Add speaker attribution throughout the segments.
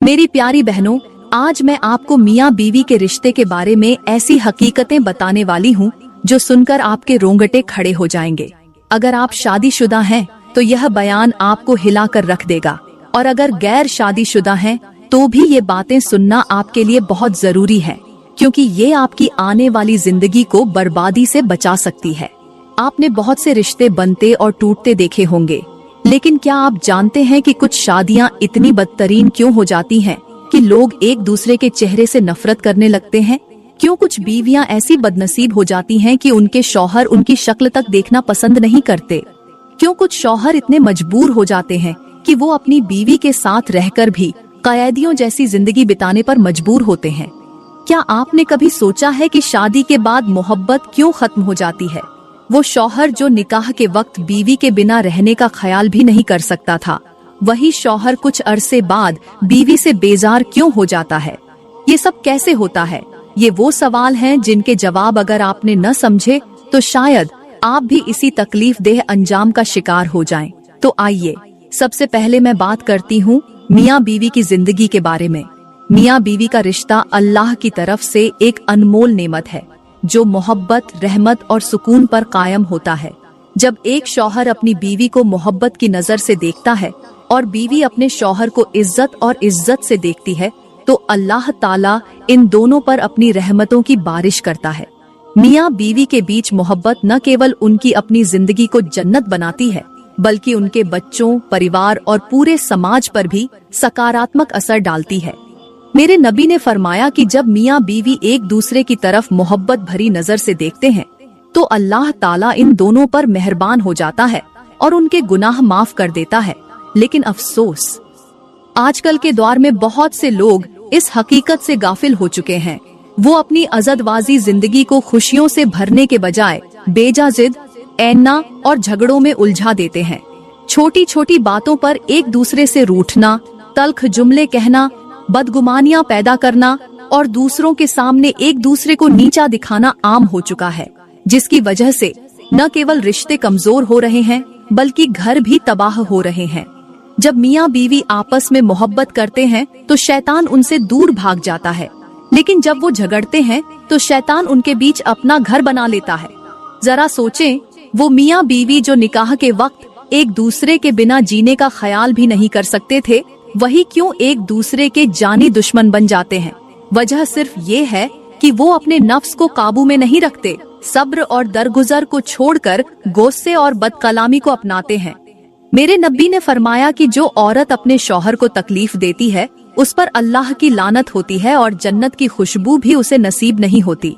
Speaker 1: मेरी प्यारी बहनों, आज मैं आपको मियाँ बीवी के रिश्ते के बारे में ऐसी हकीकतें बताने वाली हूँ जो सुनकर आपके रोंगटे खड़े हो जाएंगे। अगर आप शादीशुदा हैं तो यह बयान आपको हिला कर रख देगा, और अगर गैर शादीशुदा हैं तो भी ये बातें सुनना आपके लिए बहुत जरूरी है, क्योंकि ये आपकी आने वाली जिंदगी को बर्बादी से बचा सकती है। आपने बहुत से रिश्ते बनते और टूटते देखे होंगे, लेकिन क्या आप जानते हैं कि कुछ शादियां इतनी बदतरीन क्यों हो जाती हैं कि लोग एक दूसरे के चेहरे से नफरत करने लगते हैं? क्यों कुछ बीवियां ऐसी बदनसीब हो जाती हैं कि उनके शौहर उनकी शक्ल तक देखना पसंद नहीं करते? क्यों कुछ शौहर इतने मजबूर हो जाते हैं कि वो अपनी बीवी के साथ रहकर भी कैदियों जैसी जिंदगी बिताने पर मजबूर होते हैं? क्या आपने कभी सोचा है कि शादी के बाद मोहब्बत क्यों खत्म हो जाती है? वो शौहर जो निकाह के वक्त बीवी के बिना रहने का ख्याल भी नहीं कर सकता था, वही शौहर कुछ अरसे बाद बीवी से बेजार क्यों हो जाता है? ये सब कैसे होता है? ये वो सवाल हैं जिनके जवाब अगर आपने न समझे तो शायद आप भी इसी तकलीफ देह अंजाम का शिकार हो जाएं। तो आइए, सबसे पहले मैं बात करती हूँ मियाँ बीवी की जिंदगी के बारे में। मियाँ बीवी का रिश्ता अल्लाह की तरफ से एक अनमोल नेमत है जो मोहब्बत, रहमत और सुकून पर कायम होता है। जब एक शौहर अपनी बीवी को मोहब्बत की नजर से देखता है और बीवी अपने शौहर को इज्जत से देखती है, तो अल्लाह ताला इन दोनों पर अपनी रहमतों की बारिश करता है। मियाँ बीवी के बीच मोहब्बत न केवल उनकी अपनी जिंदगी को जन्नत बनाती है, बल्कि उनके बच्चों, परिवार और पूरे समाज पर भी सकारात्मक असर डालती है। मेरे नबी ने फरमाया कि जब मियाँ बीवी एक दूसरे की तरफ मोहब्बत भरी नजर से देखते हैं तो अल्लाह ताला इन दोनों पर मेहरबान हो जाता है और उनके गुनाह माफ कर देता है। लेकिन अफसोस, आजकल के दौर में बहुत से लोग इस हकीकत से गाफिल हो चुके हैं। वो अपनी अज़दवाजी जिंदगी को खुशियों से भरने के बजाय बेजा जिद, ऐना और झगड़ों में उलझा देते हैं। छोटी छोटी बातों पर एक दूसरे से रूठना, तल्ख जुमले कहना, बदगुमानियां पैदा करना और दूसरों के सामने एक दूसरे को नीचा दिखाना आम हो चुका है, जिसकी वजह से न केवल रिश्ते कमजोर हो रहे हैं बल्कि घर भी तबाह हो रहे हैं। जब मियाँ बीवी आपस में मोहब्बत करते हैं तो शैतान उनसे दूर भाग जाता है, लेकिन जब वो झगड़ते हैं तो शैतान उनके बीच अपना घर बना लेता है। जरा सोचें, वो मियाँ बीवी जो निकाह के वक्त एक दूसरे के बिना जीने का ख्याल भी नहीं कर सकते थे, वही क्यों एक दूसरे के जानी दुश्मन बन जाते हैं? वजह सिर्फ ये है कि वो अपने नफ्स को काबू में नहीं रखते, सब्र और दरगुजर को छोड़कर गुस्से और बदकलामी को अपनाते हैं। मेरे नबी ने फरमाया कि जो औरत अपने शौहर को तकलीफ देती है उस पर अल्लाह की लानत होती है और जन्नत की खुशबू भी उसे नसीब नहीं होती।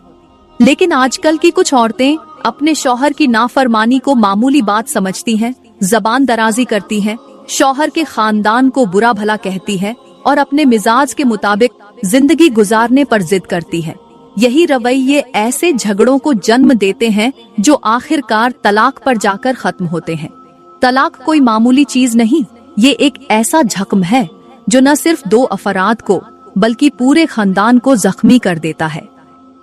Speaker 1: लेकिन आजकल की कुछ औरतें अपने शौहर की नाफरमानी को मामूली बात समझती हैं, जबान दराजी करती हैं, शौहर के खानदान को बुरा भला कहती है और अपने मिजाज के मुताबिक जिंदगी गुजारने पर जिद करती है। यही रवैये ऐसे झगड़ों को जन्म देते हैं जो आखिरकार तलाक पर जाकर खत्म होते हैं। तलाक कोई मामूली चीज नहीं, ये एक ऐसा जख्म है जो न सिर्फ दो अफराद को बल्कि पूरे खानदान को जख्मी कर देता है।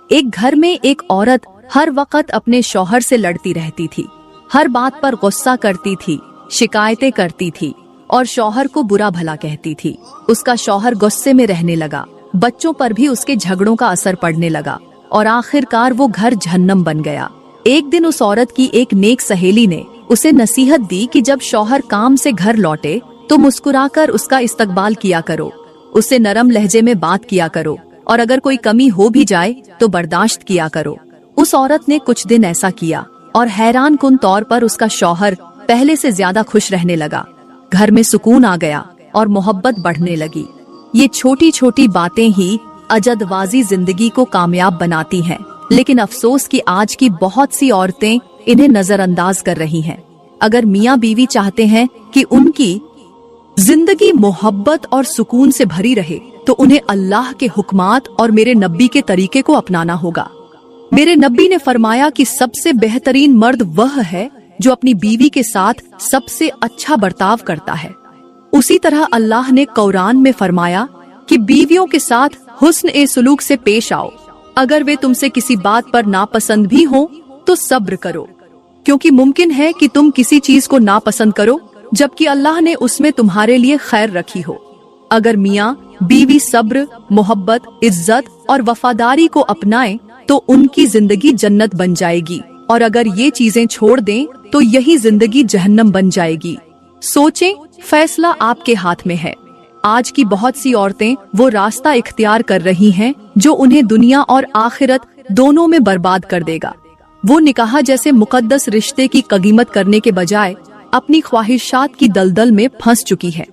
Speaker 1: एक घर में एक औरत हर वक्त अपने शौहर से लड़ती रहती थी, हर बात पर गुस्सा करती थी, शिकायतें करती थी और शौहर को बुरा भला कहती थी। उसका शौहर गुस्से में रहने लगा, बच्चों पर भी उसके झगड़ों का असर पड़ने लगा और आखिरकार वो घर जहन्नम बन गया। एक दिन उस औरत की एक नेक सहेली ने उसे नसीहत दी कि जब शौहर काम से घर लौटे तो मुस्कुराकर उसका इस्तकबाल किया करो, उससे नरम लहजे में बात किया करो और अगर कोई कमी हो भी जाए तो बर्दाश्त किया करो। उस औरत ने कुछ दिन ऐसा किया और हैरान कुन तौर पर उसका शौहर पहले से ज्यादा खुश रहने लगा। घर में सुकून आ गया और मोहब्बत बढ़ने लगी। ये छोटी छोटी बातें ही अजदवाजी जिंदगी को कामयाब बनाती हैं, लेकिन अफसोस कि आज की बहुत सी औरतें इन्हें नजरअंदाज कर रही हैं। अगर मियाँ बीवी चाहते हैं कि उनकी जिंदगी मोहब्बत और सुकून से भरी रहे तो उन्हें अल्लाह के हुक्मात और मेरे नबी के तरीके को अपनाना होगा। मेरे नबी ने फरमाया कि सबसे बेहतरीन मर्द वह है जो अपनी बीवी के साथ सबसे अच्छा बर्ताव करता है। उसी तरह अल्लाह ने कुरान में फरमाया कि बीवियों के साथ हुस्न ए सुलूक से पेश आओ। अगर वे तुमसे किसी बात पर नापसंद भी हो तो सब्र करो, क्योंकि मुमकिन है कि तुम किसी चीज को नापसंद करो जबकि अल्लाह ने उसमें तुम्हारे लिए खैर रखी हो। अगर मियाँ बीवी सब्र, मोहब्बत, इज्जत और वफादारी को अपनाएं तो उनकी जिंदगी जन्नत बन जाएगी, और अगर ये चीजें छोड़ दें तो यही जिंदगी जहन्नम बन जाएगी। सोचें, फैसला आपके हाथ में है। आज की बहुत सी औरतें वो रास्ता इख्तियार कर रही हैं जो उन्हें दुनिया और आखिरत दोनों में बर्बाद कर देगा। वो निकाह जैसे मुकद्दस रिश्ते की कगीमत करने के बजाय अपनी ख्वाहिशात की दलदल में फंस चुकी है।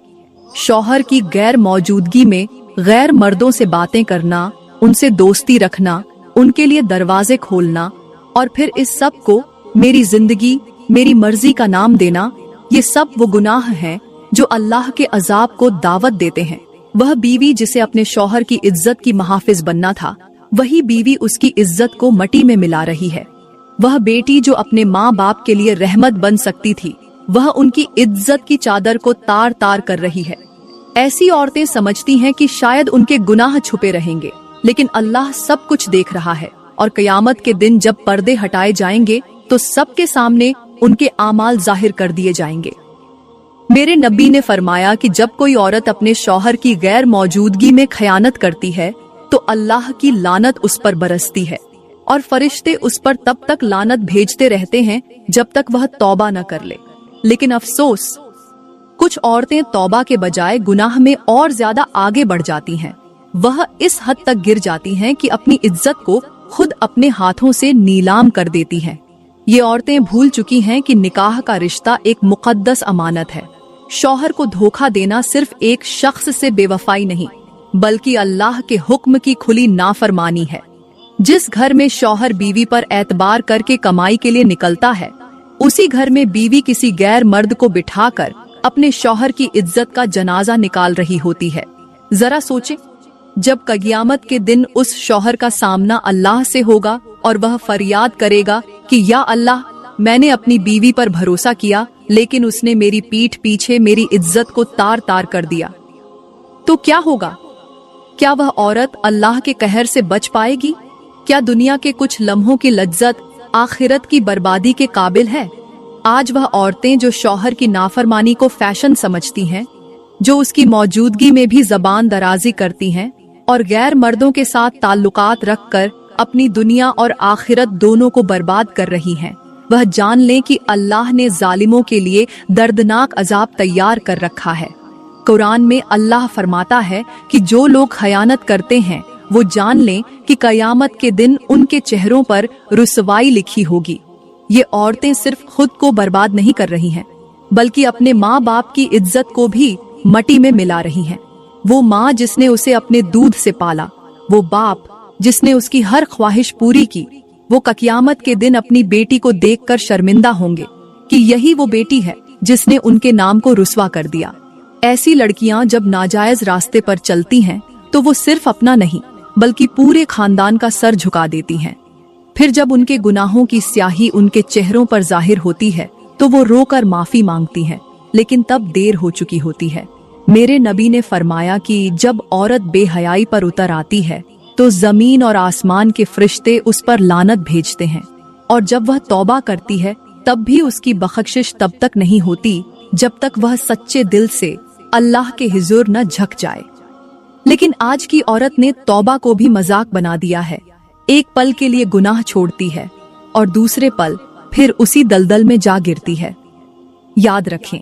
Speaker 1: शौहर की गैर मौजूदगी में गैर मर्दों से बातें करना, उनसे दोस्ती रखना, उनके लिए दरवाजे खोलना और फिर इस सब को मेरी जिंदगी, मेरी मर्जी का नाम देना, ये सब वो गुनाह हैं जो अल्लाह के अजाब को दावत देते हैं। वह बीवी जिसे अपने शौहर की इज्जत की महाफिज बनना था, वही बीवी उसकी इज्जत को मट्टी में मिला रही है। वह बेटी जो अपने माँ बाप के लिए रहमत बन सकती थी, वह उनकी इज्जत की चादर को तार तार कर रही है। ऐसी औरतें समझती हैं कि शायद उनके गुनाह छुपे रहेंगे, लेकिन अल्लाह सब कुछ देख रहा है और कयामत के दिन जब पर्दे हटाए जाएंगे तो सबके सामने उनके आमाल जाहिर कर दिए जाएंगे। मेरे नबी ने फरमाया कि जब कोई औरत अपने शौहर की गैर मौजूदगी में खयानत करती है तो अल्लाह की लानत उस पर बरसती है और फरिश्ते उस पर तब तक लानत भेजते रहते हैं जब तक वह तौबा न कर ले। लेकिन अफसोस, कुछ औरतें तौबा के बजाय गुनाह में और ज्यादा आगे बढ़ जाती हैं। वह इस हद तक गिर जाती हैं कि अपनी इज्जत को खुद अपने हाथों से नीलाम कर देती हैं। ये औरतें भूल चुकी हैं कि निकाह का रिश्ता एक मुकद्दस अमानत है। शौहर को धोखा देना सिर्फ एक शख्स से बेवफाई नहीं, बल्कि अल्लाह के हुक्म की खुली नाफरमानी है। जिस घर में शौहर बीवी पर एतबार करके कमाई के लिए निकलता है, उसी घर में बीवी किसी गैर मर्द को बिठाकर अपने शौहर की इज्जत का जनाजा निकाल रही होती है। जरा सोचें, जब क़यामत के दिन उस शौहर का सामना अल्लाह से होगा और वह फरियाद करेगा कि या अल्लाह, मैंने अपनी बीवी पर भरोसा किया लेकिन उसने मेरी पीठ पीछे मेरी इज्जत को तार तार कर दिया, तो क्या होगा? क्या वह औरत अल्लाह के कहर से बच पाएगी? क्या दुनिया के कुछ लम्हों की लज्जत आखिरत की बर्बादी के काबिल है? आज वह औरतें जो शौहर की नाफरमानी को फैशन समझती हैं, जो उसकी मौजूदगी में भी जबान दराजी करती हैं और गैर मर्दों के साथ ताल्लुकात रखकर अपनी दुनिया और आखिरत दोनों को बर्बाद कर रही हैं, वह जान लें कि अल्लाह ने जालिमों के लिए दर्दनाक अजाब तैयार कर रखा है। कुरान में अल्लाह फरमाता है कि जो लोग खयानत करते हैं वो जान लें कि कयामत के दिन उनके चेहरों पर रुसवाई लिखी होगी। ये औरतें सिर्फ खुद को बर्बाद नहीं कर रही हैं, बल्कि अपने माँ बाप की इज्जत को भी मट्टी में मिला रही हैं। वो माँ जिसने उसे अपने दूध से पाला, वो बाप जिसने उसकी हर ख्वाहिश पूरी की, वो कयामत के दिन अपनी बेटी को देखकर शर्मिंदा होंगे कि यही वो बेटी है जिसने उनके नाम को रुसवा कर दिया। ऐसी लड़कियां जब नाजायज रास्ते पर चलती हैं तो वो सिर्फ अपना नहीं बल्कि पूरे खानदान का सर झुका देती हैं। फिर जब उनके गुनाहों की स्याही उनके चेहरों पर जाहिर होती है तो वो रोकर माफी मांगती हैं, लेकिन तब देर हो चुकी होती है। मेरे नबी ने फरमाया कि जब औरत बेहयाई पर उतर आती है तो जमीन और आसमान के फरिश्ते उस पर लानत भेजते हैं, और जब वह तौबा करती है तब भी उसकी बख्शिश तब तक नहीं होती जब तक वह सच्चे दिल से अल्लाह के हुजूर न झुक जाए। लेकिन आज की औरत ने तौबा को भी मजाक बना दिया है। एक पल के लिए गुनाह छोड़ती है और दूसरे पल फिर उसी दलदल में जा गिरती है। याद रखें,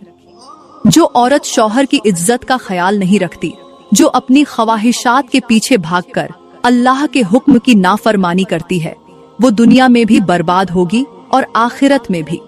Speaker 1: जो औरत शौहर की इज्जत का ख्याल नहीं रखती, जो अपनी ख्वाहिशात के पीछे भागकर अल्लाह के हुक्म की नाफरमानी करती है, वो दुनिया में भी बर्बाद होगी और आखिरत में भी।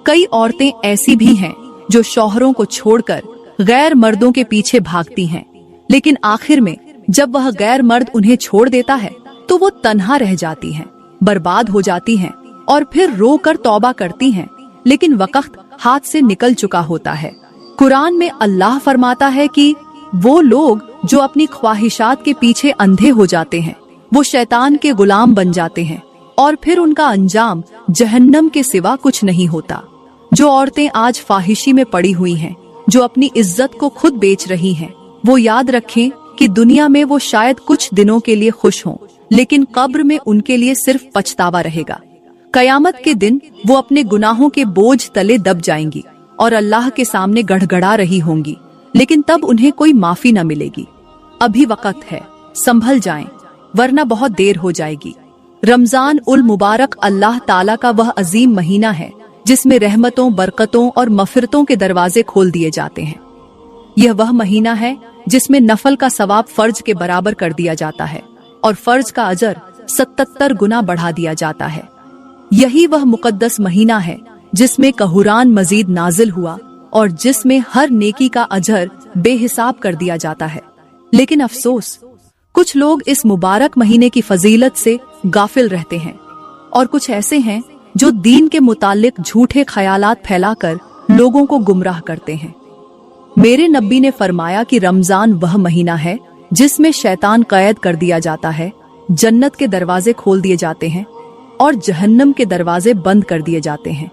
Speaker 1: कई औरतें ऐसी भी हैं जो शौहरों को छोड़कर गैर मर्दों के पीछे भागती हैं, लेकिन आखिर में जब वह गैर मर्द उन्हें छोड़ देता है तो वो तन्हा रह जाती हैं, बर्बाद हो जाती हैं और फिर रो कर तौबा करती हैं, लेकिन वक्त हाथ से निकल चुका होता है। कुरान में अल्लाह फरमाता है कि वो लोग जो अपनी ख्वाहिशात के पीछे अंधे हो जाते हैं, वो शैतान के गुलाम बन जाते हैं और फिर उनका अंजाम जहन्नम के सिवा कुछ नहीं होता। जो औरतें आज फाहिशी में पड़ी हुई हैं, जो अपनी इज्जत को खुद बेच रही हैं, वो याद रखें कि दुनिया में वो शायद कुछ दिनों के लिए खुश हों, लेकिन कब्र में उनके लिए सिर्फ पछतावा रहेगा। कयामत के दिन वो अपने गुनाहों के बोझ तले दब जाएंगी और अल्लाह के सामने गड़गड़ा रही होंगी, लेकिन तब उन्हें कोई माफी न मिलेगी। अभी वक्त है, संभल जाएं, वरना बहुत देर हो जाएगी। रमजान उल मुबारक अल्लाह ताला का वह अजीम महीना है जिसमें रहमतों, बरकतों और मफिरतों के दरवाजे खोल दिए जाते हैं। यह वह महीना है जिसमें नफल का सवाब फर्ज के बराबर कर दिया जाता है और फर्ज का अजर 77 गुना बढ़ा दिया जाता है। यही वह मुकद्दस महीना है जिसमें कुरान मजीद नाजिल हुआ और जिसमें हर नेकी का अजर बेहिसाब कर दिया जाता है। लेकिन अफसोस, कुछ लोग इस मुबारक महीने की फजीलत से गाफिल रहते हैं और कुछ ऐसे हैं जो दीन के मुतालिक झूठे ख्यालात फैलाकर लोगों को गुमराह करते हैं। मेरे नबी ने फरमाया कि रमजान वह महीना है जिसमें शैतान कैद कर दिया जाता है, जन्नत के दरवाजे खोल दिए जाते हैं और जहन्नम के दरवाजे बंद कर दिए जाते हैं।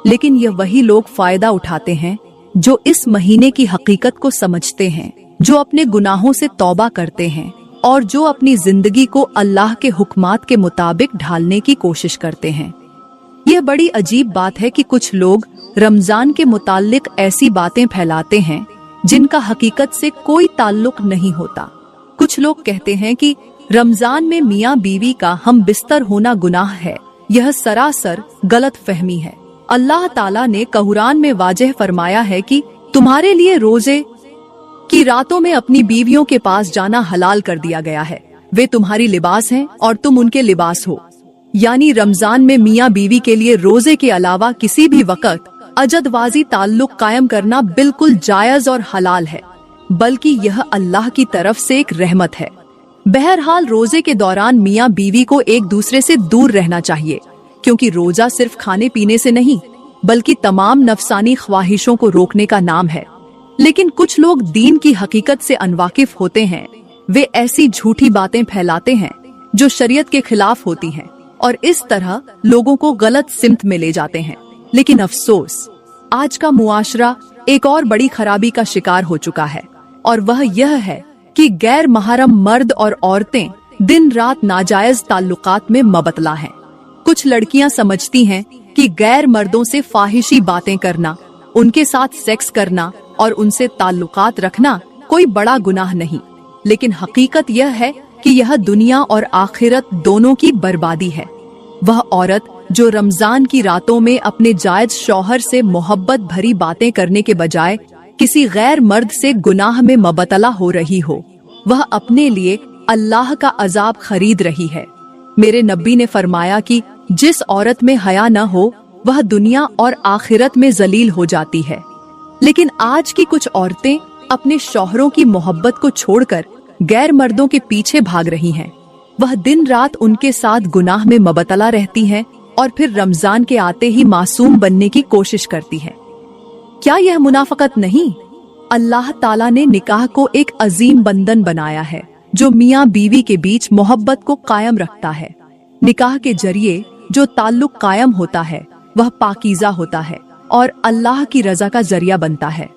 Speaker 1: लेकिन यह वही लोग फायदा उठाते हैं जो इस महीने की हकीकत को समझते हैं, जो अपने गुनाहों से तौबा करते हैं और जो अपनी जिंदगी को अल्लाह के हुक्मात के मुताबिक ढालने की कोशिश करते हैं। यह बड़ी अजीब बात है कि कुछ लोग रमजान के मुतालिक ऐसी बातें फैलाते हैं जिनका हकीकत से कोई ताल्लुक नहीं होता। कुछ लोग कहते हैं कि रमजान में मियाँ बीवी का हम बिस्तर होना गुनाह है। यह सरासर गलत फहमी है। अल्लाह ताला ने कुरान में वाज़ेह फरमाया है कि तुम्हारे लिए रोजे की रातों में अपनी बीवियों के पास जाना हलाल कर दिया गया है। वे तुम्हारी लिबास हैं और तुम उनके लिबास हो। यानी रमजान में मियाँ बीवी के लिए रोजे के अलावा किसी भी वक्त अजदवाजी ताल्लुक कायम करना बिल्कुल जायज और हलाल है, बल्कि यह अल्लाह की तरफ से एक रहमत है। बहरहाल रोजे के दौरान मियाँ बीवी को एक दूसरे से दूर रहना चाहिए, क्योंकि रोजा सिर्फ खाने पीने से नहीं बल्कि तमाम नफसानी ख्वाहिशों को रोकने का नाम है। लेकिन कुछ लोग दीन की हकीकत से अनवाकिफ होते हैं। वे ऐसी झूठी बातें फैलाते हैं जो शरीयत के खिलाफ होती हैं और इस तरह लोगों को गलत सिमत में ले जाते हैं। लेकिन अफसोस, आज का मुआशरा एक और बड़ी खराबी का शिकार हो चुका है और वह यह है कि गैर महरम मर्द और औरतें दिन रात नाजायज ताल्लुकात में मबतला हैं। कुछ लड़कियां समझती हैं कि गैर मर्दों से फाहिशी बातें करना, उनके साथ सेक्स करना और उनसे ताल्लुकात रखना कोई बड़ा गुनाह नहीं। लेकिन हकीकत यह है कि यह दुनिया और आखिरत दोनों की बर्बादी है। वह औरत जो रमजान की रातों में अपने जायज शौहर से मोहब्बत भरी बातें करने के बजाय किसी गैर मर्द से गुनाह में मबतला हो रही हो, वह अपने लिए अल्लाह का अजाब खरीद रही है। मेरे नबी ने फरमाया कि जिस औरत में हया न हो वह दुनिया और आखिरत में जलील हो जाती है। लेकिन आज की कुछ औरतें अपने शौहरों की मोहब्बत को छोड़कर गैर मर्दों के पीछे भाग रही हैं। वह दिन रात उनके साथ गुनाह में मबतला रहती हैं और फिर रमजान के आते ही मासूम बनने की कोशिश करती है। क्या यह मुनाफकत नहीं? अल्लाह ताला ने निकाह को एक अजीम बंधन बनाया है जो मियाँ बीवी के बीच मोहब्बत को कायम रखता है। निकाह के जरिए जो ताल्लुक कायम होता है वह पाकीज़ा होता है और अल्लाह की रजा का जरिया बनता है।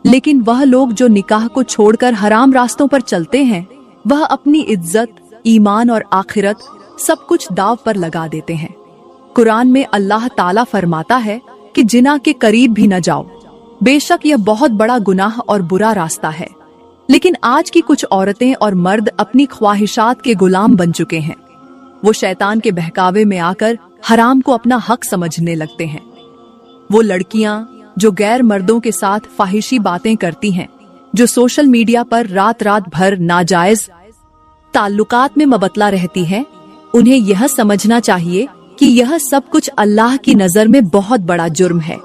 Speaker 1: लेकिन वह लोग जो निकाह को छोड़कर हराम रास्तों पर चलते हैं, वह अपनी इज्जत, ईमान और आखिरत सब कुछ दाव पर लगा देते हैं। कुरान में अल्लाह ताला फरमाता है कि जिना के करीब भी न जाओ, बेशक यह बहुत बड़ा गुनाह और बुरा रास्ता है। लेकिन आज की कुछ औरतें और मर्द अपनी ख्वाहिशात के गुलाम बन चुके हैं। वो शैतान के बहकावे में आकर हराम को अपना हक समझने लगते हैं। वो लड़कियां जो गैर मर्दों के साथ फाहिशी बातें करती हैं, जो सोशल मीडिया पर रात रात भर नाजायज ताल्लुकात में मबतला रहती हैं, उन्हें यह समझना चाहिए कि यह सब कुछ अल्लाह की नजर में बहुत बड़ा जुर्म है।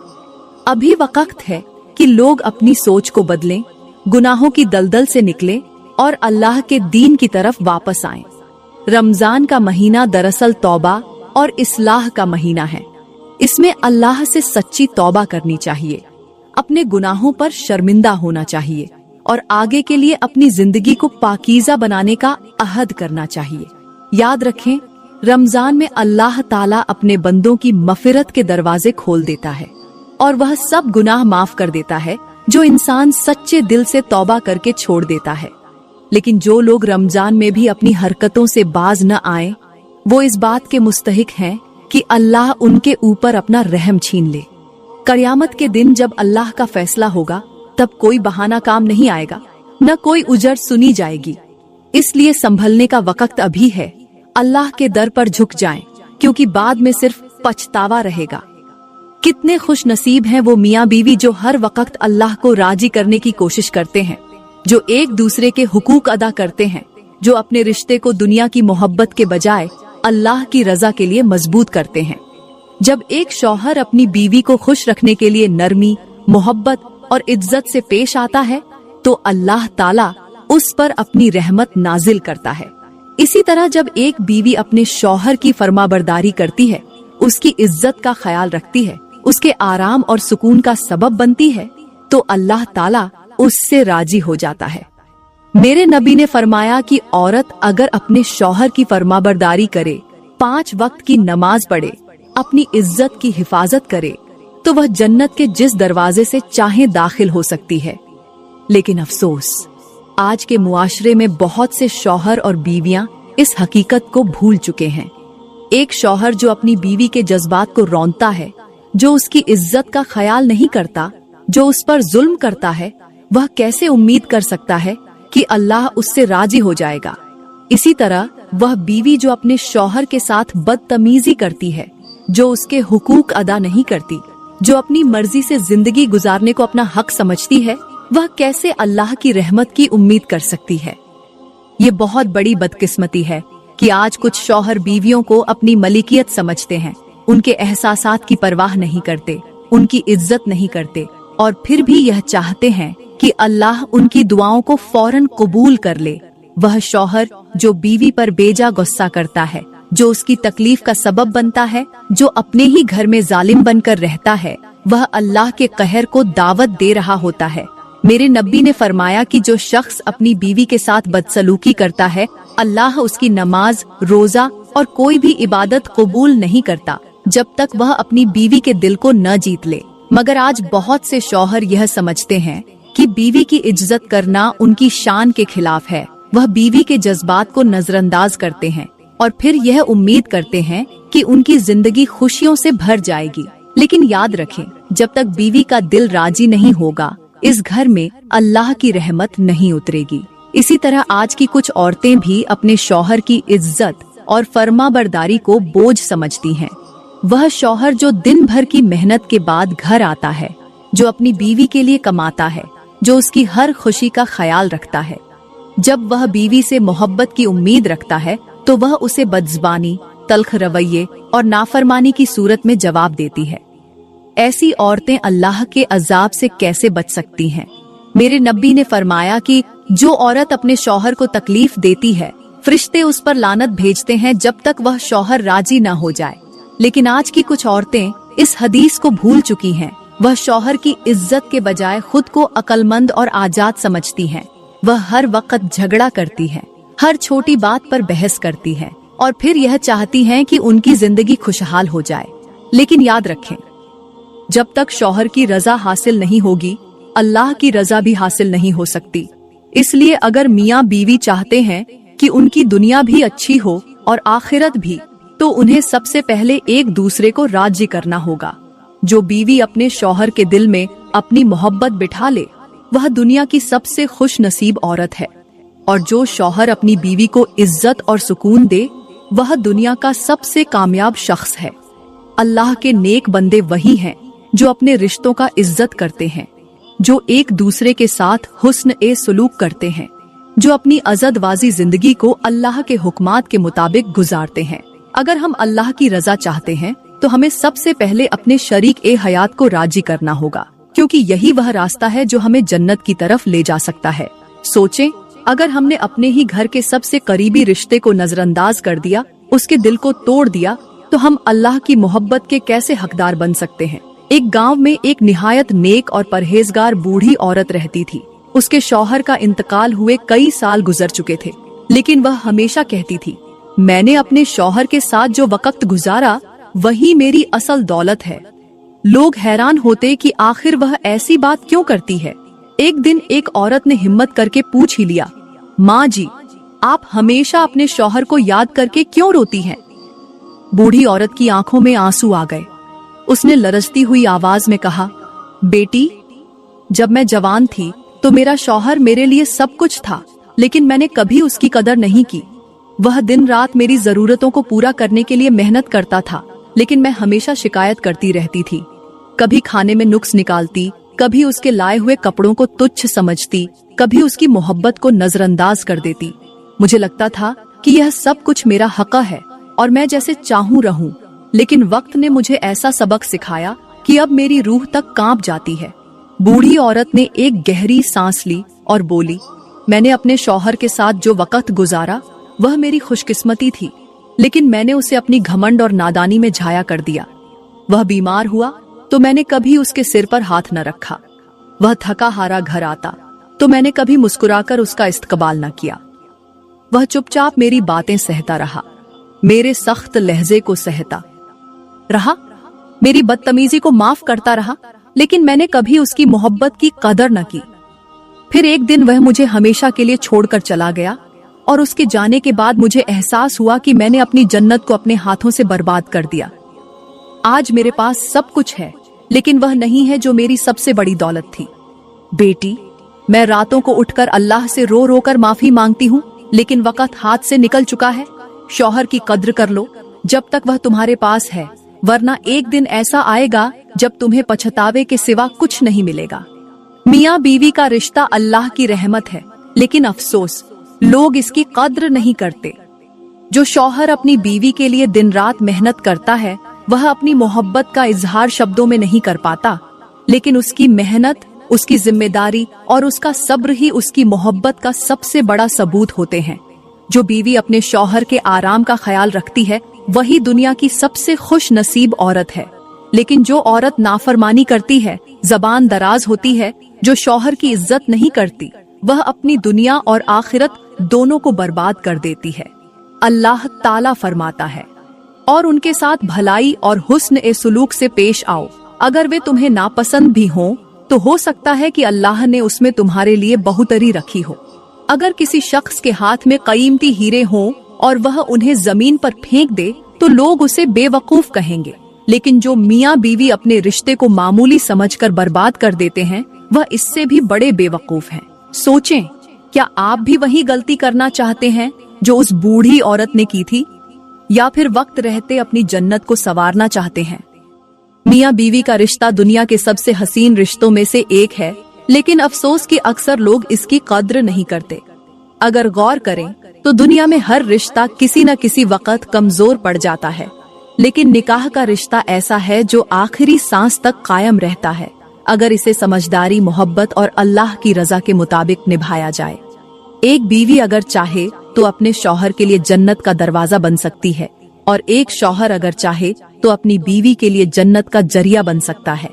Speaker 1: अभी वक्त है कि लोग अपनी सोच को बदलें, गुनाहों की दलदल से निकलें और अल्लाह के दीन की तरफ वापस आएं। रमजान का महीना दरअसल तौबा और इस्लाह का महीना है। इसमें अल्लाह से सच्ची तौबा करनी चाहिए, अपने गुनाहों पर शर्मिंदा होना चाहिए और आगे के लिए अपनी जिंदगी को पाकीज़ा बनाने का अहद करना चाहिए। याद रखें, रमजान में अल्लाह ताला अपने बंदों की मफिरत के दरवाजे खोल देता है और वह सब गुनाह माफ कर देता है जो इंसान सच्चे दिल से तौबा करके छोड़ देता है। लेकिन जो लोग रमजान में भी अपनी हरकतों से बाज न आए, वो इस बात के मुस्तहिक हैं कि अल्लाह उनके ऊपर अपना रहम छीन ले। कयामत के दिन जब अल्लाह का फैसला होगा, तब कोई बहाना काम नहीं आएगा न कोई उजड़ सुनी जाएगी। इसलिए संभलने का वक्त अभी है। अल्लाह के दर पर झुक जाएं, क्योंकि बाद में सिर्फ पछतावा रहेगा। कितने खुश नसीब हैं वो मियाँ बीवी जो हर वक्त अल्लाह को राजी करने की कोशिश करते हैं, जो एक दूसरे के हुकूक अदा करते हैं, जो अपने रिश्ते को दुनिया की मोहब्बत के बजाय अल्लाह की रजा के लिए मजबूत करते हैं। जब एक शौहर अपनी बीवी को खुश रखने के लिए नरमी, मोहब्बत और इज्जत से पेश आता है तो अल्लाह ताला उस पर अपनी रहमत नाजिल करता है। इसी तरह जब एक बीवी अपने शौहर की फरमाबरदारी करती है, उसकी इज्जत का ख्याल रखती है, उसके आराम और सुकून का सबब बनती है, तो अल्लाह ताला उससे राजी हो जाता है। मेरे नबी ने फरमाया कि औरत अगर अपने शौहर की फरमाबरदारी करे, 5 वक्त की नमाज पढ़े, अपनी इज्जत की हिफाजत करे, तो वह जन्नत के जिस दरवाजे से चाहे दाखिल हो सकती है। लेकिन अफसोस, आज के मुआशरे में बहुत से शौहर और बीवियां इस हकीकत को भूल चुके हैं। एक शौहर जो अपनी बीवी के जज्बात को रौंदता है, जो उसकी इज्जत का ख्याल नहीं करता, जो उस पर जुल्म करता है, वह कैसे उम्मीद कर सकता है कि अल्लाह उससे राजी हो जाएगा। इसी तरह वह बीवी जो अपने शौहर के साथ बदतमीजी करती है, जो उसके हुकूक अदा नहीं करती, जो अपनी मर्जी से जिंदगी गुजारने को अपना हक समझती है, वह कैसे अल्लाह की रहमत की उम्मीद कर सकती है। ये बहुत बड़ी बदकिस्मती है कि आज कुछ शौहर बीवियों को अपनी मलिकियत समझते हैं, उनके एहसासात की परवाह नहीं करते, उनकी इज्जत नहीं करते, और फिर भी यह चाहते हैं कि अल्लाह उनकी दुआओं को फौरन कबूल कर ले। वह शौहर जो बीवी पर बेजा गुस्सा करता है, जो उसकी तकलीफ का सबब बनता है, जो अपने ही घर में जालिम बनकर रहता है, वह अल्लाह के कहर को दावत दे रहा होता है। मेरे नबी ने फरमाया कि जो शख्स अपनी बीवी के साथ बदसलूकी करता है, अल्लाह उसकी नमाज, रोजा और कोई भी इबादत कबूल नहीं करता जब तक वह अपनी बीवी के दिल को न जीत ले। मगर आज बहुत से शौहर यह समझते हैं कि बीवी की इज्जत करना उनकी शान के खिलाफ है। वह बीवी के जज्बात को नजरअंदाज करते हैं और फिर यह उम्मीद करते हैं कि उनकी जिंदगी खुशियों से भर जाएगी। लेकिन याद रखें, जब तक बीवी का दिल राजी नहीं होगा, इस घर में अल्लाह की रहमत नहीं उतरेगी। इसी तरह आज की कुछ औरतें भी अपने शौहर की इज्जत और फरमाबरदारी को बोझ समझती हैं। वह शौहर जो दिन भर की मेहनत के बाद घर आता है, जो अपनी बीवी के लिए कमाता है, जो उसकी हर खुशी का ख्याल रखता है, जब वह बीवी से मोहब्बत की उम्मीद रखता है तो वह उसे बदज़बानी, तल्ख रवैये और नाफरमानी की सूरत में जवाब देती है। ऐसी औरतें अल्लाह के अजाब से कैसे बच सकती हैं? मेरे नबी ने फरमाया कि जो औरत अपने शौहर को तकलीफ देती है, फरिश्ते उस पर लानत भेजते हैं जब तक वह शौहर राजी न हो जाए। लेकिन आज की कुछ औरतें इस हदीस को भूल चुकी हैं। वह शौहर की इज्जत के बजाय खुद को अक्लमंद और आजाद समझती हैं। वह हर वक्त झगड़ा करती है, हर छोटी बात पर बहस करती है और फिर यह चाहती हैं कि उनकी जिंदगी खुशहाल हो जाए। लेकिन याद रखें, जब तक शौहर की रजा हासिल नहीं होगी, अल्लाह की रजा भी हासिल नहीं हो सकती। इसलिए अगर मियाँ बीवी चाहते हैं कि उनकी दुनिया भी अच्छी हो और आखिरत भी, तो उन्हें सबसे पहले एक दूसरे को राजी करना होगा। जो बीवी अपने शौहर के दिल में अपनी मोहब्बत बिठा ले, वह दुनिया की सबसे खुश नसीब औरत है। और जो शौहर अपनी बीवी को इज्जत और सुकून दे, वह दुनिया का सबसे कामयाब शख्स है। अल्लाह के नेक बंदे वही हैं जो अपने रिश्तों का इज्जत करते हैं, जो एक दूसरे के साथ हुस्न ए सलूक करते हैं, जो अपनी अज़दवाजी जिंदगी को अल्लाह के हुक्मात के मुताबिक गुजारते हैं। अगर हम अल्लाह की रजा चाहते हैं तो हमें सबसे पहले अपने शरीक ए हयात को राजी करना होगा, क्योंकि यही वह रास्ता है जो हमें जन्नत की तरफ ले जा सकता है। सोचें, अगर हमने अपने ही घर के सबसे करीबी रिश्ते को नजरअंदाज कर दिया, उसके दिल को तोड़ दिया, तो हम अल्लाह की मोहब्बत के कैसे हकदार बन सकते हैं? एक गांव में एक निहायत नेक और परहेजगार बूढ़ी औरत रहती थी। उसके शौहर का इंतकाल हुए कई साल गुजर चुके थे, लेकिन वह हमेशा कहती थी, मैंने अपने शौहर के साथ जो वक्त गुजारा वही मेरी असल दौलत है। लोग हैरान होते कि आखिर वह ऐसी बात क्यों करती है। एक दिन एक औरत ने हिम्मत करके पूछ ही लिया, माँ जी, आप हमेशा अपने शौहर को याद करके क्यों रोती हैं? बूढ़ी औरत की आंखों में आंसू आ गए। उसने लरजती हुई आवाज में कहा, बेटी, जब मैं जवान थी तो मेरा शौहर मेरे लिए सब कुछ था, लेकिन मैंने कभी उसकी कदर नहीं की। वह दिन रात मेरी जरूरतों को पूरा करने के लिए मेहनत करता था, लेकिन मैं हमेशा शिकायत करती रहती थी। कभी खाने में नुक्स निकालती, कभी उसके लाए हुए कपड़ों को तुच्छ समझती, कभी उसकी मोहब्बत को नजरअंदाज कर देती। मुझे लगता था कि यह सब कुछ मेरा हक है और मैं जैसे चाहूं रहूं, लेकिन वक्त ने मुझे ऐसा सबक सिखाया कि अब मेरी रूह तक कांप जाती है। बूढ़ी औरत ने एक गहरी सांस ली और बोली, मैंने अपने शौहर के साथ जो वक्त गुजारा वह मेरी खुशकिस्मती थी, लेकिन मैंने उसे अपनी घमंड और नादानी में झाया कर दिया। वह बीमार हुआ तो मैंने कभी उसके सिर पर हाथ न रखा। वह थका हारा घर आता तो मैंने कभी मुस्कुराकर उसका इस्तकबाल न किया। वह चुपचाप मेरी बातें सहता रहा, मेरे सख्त लहजे को सहता रहा, मेरी बदतमीजी को माफ करता रहा, लेकिन मैंने कभी उसकी मोहब्बत की कदर न की। फिर एक दिन वह मुझे हमेशा के लिए छोड़कर चला गया और उसके जाने के बाद मुझे एहसास हुआ कि मैंने अपनी जन्नत को अपने हाथों से बर्बाद कर दिया। आज मेरे पास सब कुछ है, लेकिन वह नहीं है जो मेरी सबसे बड़ी दौलत थी। बेटी, मैं रातों को उठकर अल्लाह से रो रो कर माफी मांगती हूँ, लेकिन वक्त हाथ से निकल चुका है। शौहर की कद्र कर लो जब तक वह तुम्हारे पास है, वरना एक दिन ऐसा आएगा जब तुम्हें पछतावे के सिवा कुछ नहीं मिलेगा। मियाँ बीवी का रिश्ता अल्लाह की रहमत है, लेकिन अफसोस लोग इसकी कद्र नहीं करते। जो शौहर अपनी बीवी के लिए दिन रात मेहनत करता है, वह अपनी मोहब्बत का इजहार शब्दों में नहीं कर पाता, लेकिन उसकी मेहनत, उसकी जिम्मेदारी और उसका सब्र ही उसकी मोहब्बत का सबसे बड़ा सबूत होते हैं। जो बीवी अपने शौहर के आराम का ख्याल रखती है, वही दुनिया की सबसे खुश नसीब औरत है। लेकिन जो औरत नाफरमानी करती है, जबान दराज होती है, जो शौहर की इज्जत नहीं करती, वह अपनी दुनिया और आखिरत दोनों को बर्बाद कर देती है। अल्लाह ताला फरमाता है, और उनके साथ भलाई और हुस्न ए सुलूक से पेश आओ। अगर वे तुम्हें नापसंद भी हों, तो हो सकता है कि अल्लाह ने उसमें तुम्हारे लिए बहुतरी रखी हो। अगर किसी शख्स के हाथ में कीमती हीरे हों और वह उन्हें जमीन पर फेंक दे, तो लोग उसे बेवकूफ कहेंगे, लेकिन जो मियाँ बीवी अपने रिश्ते को मामूली समझकर बर्बाद कर देते हैं, वह इससे भी बड़े बेवकूफ हैं। सोचें, क्या आप भी वही गलती करना चाहते हैं जो उस बूढ़ी औरत ने की थी, या फिर वक्त रहते अपनी जन्नत को संवारना चाहते हैं? मियाँ बीवी का रिश्ता दुनिया के सबसे हसीन रिश्तों में से एक है, लेकिन अफसोस कि अक्सर लोग इसकी कद्र नहीं करते। अगर गौर करें तो दुनिया में हर रिश्ता किसी न किसी वक्त कमजोर पड़ जाता है, लेकिन निकाह का रिश्ता ऐसा है जो आखिरी सांस तक कायम रहता है, अगर इसे समझदारी, मोहब्बत और अल्लाह की रजा के मुताबिक निभाया जाए। एक बीवी अगर चाहे तो अपने शौहर के लिए जन्नत का दरवाजा बन सकती है, और एक शौहर अगर चाहे तो अपनी बीवी के लिए जन्नत का जरिया बन सकता है।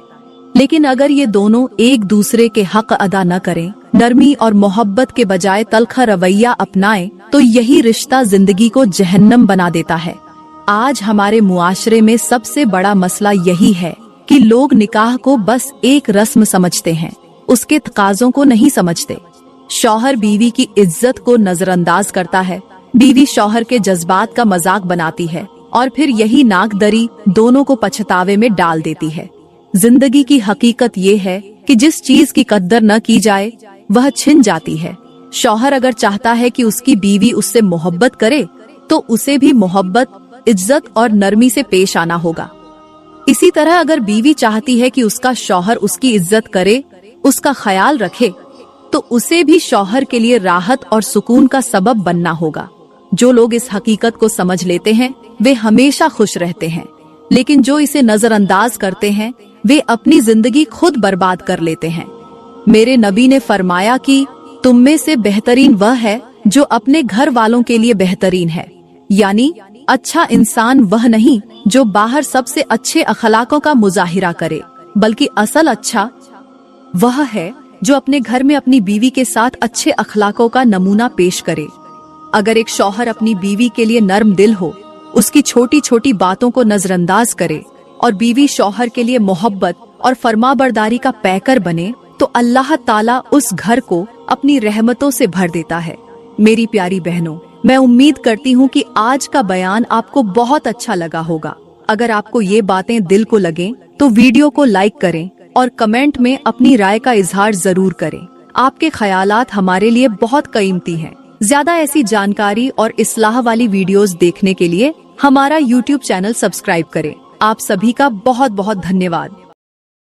Speaker 1: लेकिन अगर ये दोनों एक दूसरे के हक अदा न करें, नरमी और मोहब्बत के बजाय तलखा रवैया अपनाएं, तो यही रिश्ता जिंदगी को जहन्नम बना देता है। आज हमारे मुआशरे में सबसे बड़ा मसला यही है कि लोग निकाह को बस एक रस्म समझते हैं, उसके तकाज़ों को नहीं समझते। शौहर बीवी की इज्जत को नजरअंदाज करता है, बीवी शौहर के जज्बात का मजाक बनाती है, और फिर यही नाकदरी दोनों को पछतावे में डाल देती है। जिंदगी की हकीकत ये है कि जिस चीज की कद्र न की जाए वह छिन जाती है। शौहर अगर चाहता है कि उसकी बीवी उससे मोहब्बत करे, तो उसे भी मोहब्बत, इज्जत और नरमी से पेश आना होगा। इसी तरह अगर बीवी चाहती है कि उसका शौहर उसकी इज्जत करे, उसका ख्याल रखे, तो उसे भी शौहर के लिए राहत और सुकून का सबब बनना होगा। जो लोग इस हकीकत को समझ लेते हैं, वे हमेशा खुश रहते हैं, लेकिन जो इसे नजरअंदाज करते हैं, वे अपनी जिंदगी खुद बर्बाद कर लेते हैं। मेरे नबी ने फरमाया कि तुम में से बेहतरीन वह है जो अपने घर वालों के लिए बेहतरीन है, यानी अच्छा इंसान वह नहीं जो बाहर सबसे अच्छे अखलाकों का मुजाहिरा करे, बल्कि असल अच्छा वह है जो अपने घर में अपनी बीवी के साथ अच्छे अखलाकों का नमूना पेश करे। अगर एक शौहर अपनी बीवी के लिए नर्म दिल हो, उसकी छोटी छोटी बातों को नजरअंदाज करे, और बीवी शौहर के लिए मोहब्बत और फरमाबरदारी का पैकर बने, तो अल्लाह ताला उस घर को अपनी रहमतों से भर देता है। मेरी प्यारी बहनों, मैं उम्मीद करती हूँ कि आज का बयान आपको बहुत अच्छा लगा होगा। अगर आपको ये बातें दिल को लगें, तो वीडियो को लाइक करें और कमेंट में अपनी राय का इजहार जरूर करें। आपके ख्यालात हमारे लिए बहुत कीमती हैं। ज्यादा ऐसी जानकारी और इस्लाह वाली वीडियोस देखने के लिए हमारा YouTube चैनल सब्सक्राइब करें। आप सभी का बहुत बहुत धन्यवाद।